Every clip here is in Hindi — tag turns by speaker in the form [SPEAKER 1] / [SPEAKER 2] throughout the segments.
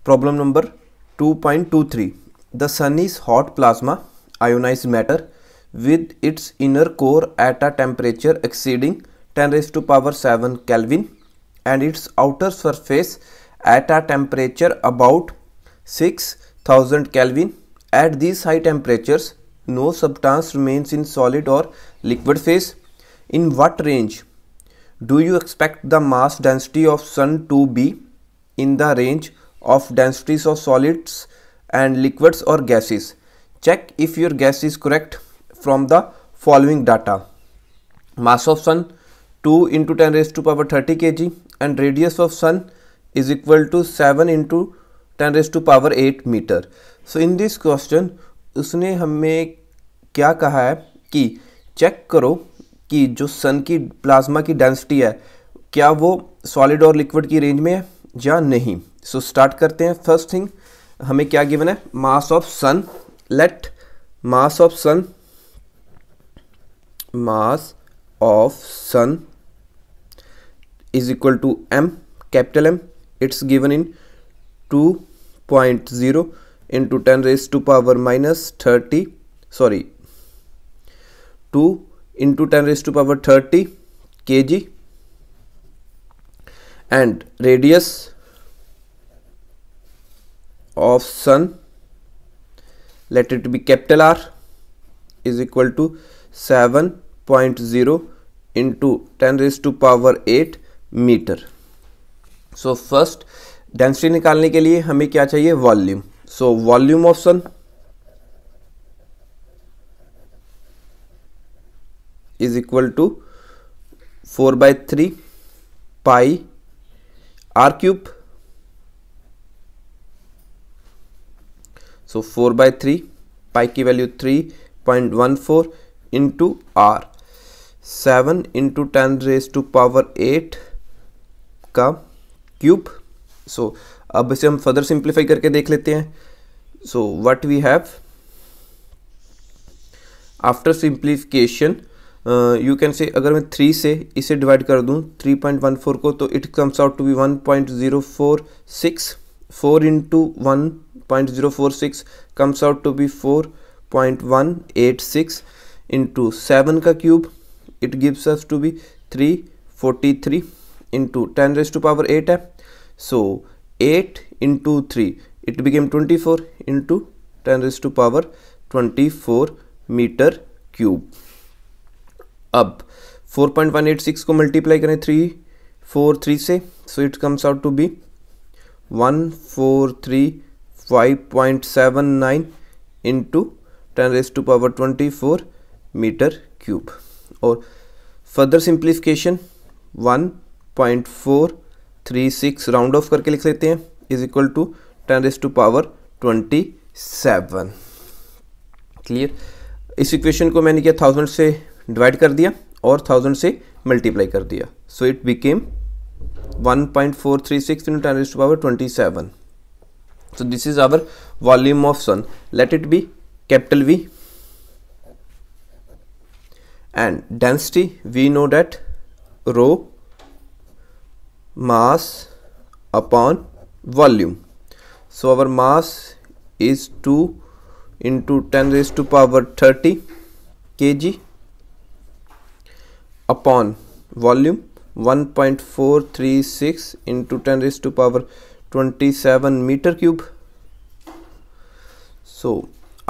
[SPEAKER 1] Problem number 2.23. The sun is hot plasma ionized matter with its inner core at a temperature exceeding 10 raised to power 7 Kelvin and its outer surface at a temperature about 6000 Kelvin. At these high temperatures, no substance remains in solid or liquid phase. In what range do you expect the mass density of sun to be? In the range of densities of solids and liquids or gases. Check if your guess is correct from the following data. Mass of sun 2 into 10 raised to power 30 kg and radius of sun is equal to 7 into 10 raised to power 8 meter. So in this question उसने हमें क्या कहा है कि चेक करो कि जो सन की प्लाज्मा की डेंसिटी है क्या वो सॉलिड और लिक्विड की रेंज में है या नहीं. सो स्टार्ट करते हैं. फर्स्ट थिंग हमें क्या गिवन है, mass of sun. Let mass of sun is equal to m, capital M. It's given in 2.0 into 10 raised to power minus 30, 2 into 10 raised to power 30 kg, and radius of sun, let it be capital R, is equal to 7.0 into 10 raised to power 8 metre. So first density निकालने के लिए हमें क्या चाहिए, volume. So volume of sun is equal to 4/3 pi r cube. So 4/3 pi की value 3.14 into r, 7 into 10 raised to power 8 का क्यूब. सो अब इसे हम फर्दर सिंप्लीफाई करके देख लेते हैं. So what we have after simplification, you can say अगर मैं 3 से इसे डिवाइड कर दूं 3.14 को, तो it comes out to be 1.046. 4 into 1.046 comes out to be 4.186 into 7 का cube, it gives us to be 343 into 10 raise to power 8 है. So 8 into 3 it became 24 into 10 raise to power 24 metre cube. अब 4.186 को मल्टीप्लाई करें 343 से, so it comes out to be 1435.79 into 10 raise to power 24 metre cube. और फर्दर सिंप्लीफिकेशन 1.436 राउंड ऑफ करके लिख लेते हैं is equal to 10 raise to power 27. Clear. इस इक्वेशन को मैंने किया 1000 से डिवाइड कर दिया और 1000 से मल्टीप्लाई कर दिया. So it became 1.436 into 10 raised to power 27. So this is our volume of sun. Let it be capital V. And density, we know that rho mass upon volume. So our mass is 2 into 10 raised to power 30 kg upon volume 1.436 into 10 raised to power 27 meter cube. So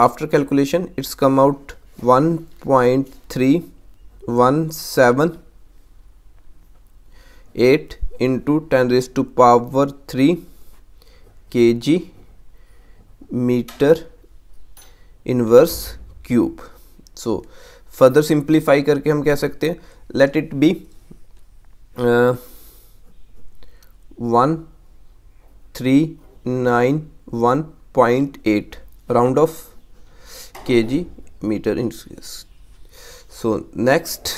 [SPEAKER 1] after calculation it's come out 1.3178 into 10 raised to power 3 kg meter inverse cube. So further simplify करके हम कह सकते हैं let it be 1391.8 round off kg metre in. So next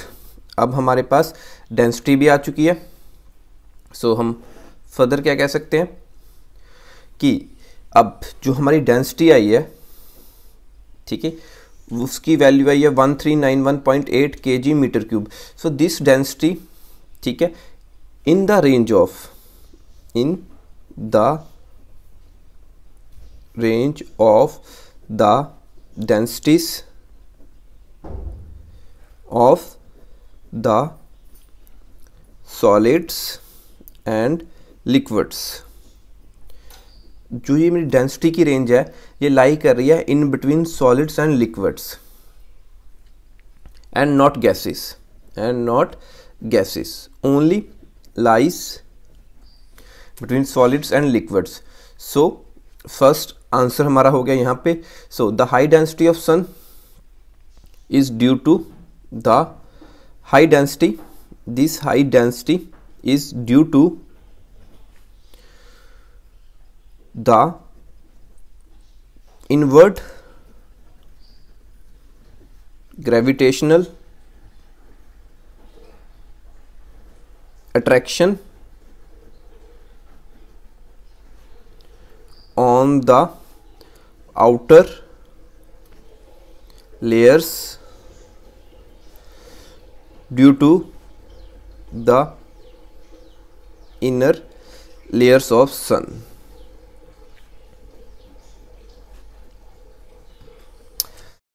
[SPEAKER 1] अब हमारे पास डेंसिटी भी आ चुकी है. सो हम फर्दर क्या कह सकते हैं कि अब जो हमारी डेंसिटी आई है, ठीक है, उसकी वैल्यू आई है 1391.8 kg metre cube. So this density, ठीक है, in the range of the densities of the solids and liquids। जो ये मेरी डेंसिटी की रेंज है ये लाई कर रही है in between solids and liquids and not gases only lies between solids and liquids. So first answer हमारा हो गया यहाँ पे। So the high density of sun is due to the high density, this high density is due to the inward gravitational attraction on the outer layers due to the inner layers of sun।